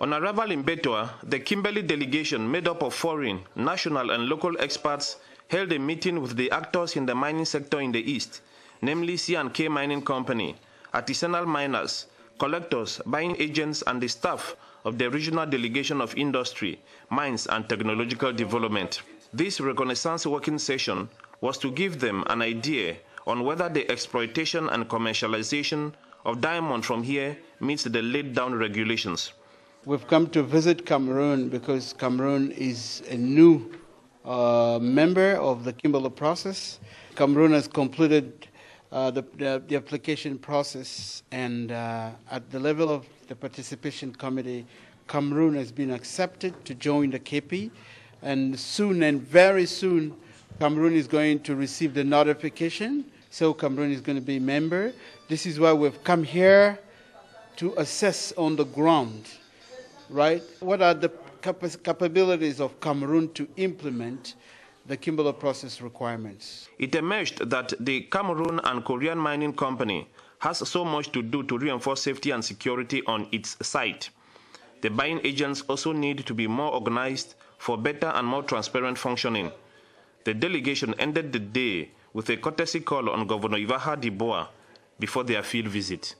On arrival in Betua, the Kimberley delegation, made up of foreign, national and local experts, held a meeting with the actors in the mining sector in the east, namely C&K Mining Company, artisanal miners, collectors, buying agents and the staff of the Regional Delegation of Industry, Mines and Technological Development. This reconnaissance working session was to give them an idea on whether the exploitation and commercialization of diamond from here meets the laid-down regulations. We've come to visit Cameroon because Cameroon is a new member of the Kimberley process. Cameroon has completed the application process, and at the level of the participation committee, Cameroon has been accepted to join the KP, and soon and very soon Cameroon is going to receive the notification, so Cameroon is going to be a member. This is why we've come here to assess on the ground, right? What are the capabilities of Cameroon to implement the Kimberley process requirements? It emerged that the Cameroon and Korean Mining Company has so much to do to reinforce safety and security on its site. The buying agents also need to be more organized for better and more transparent functioning. The delegation ended the day with a courtesy call on Governor Ivaha Diboa before their field visit.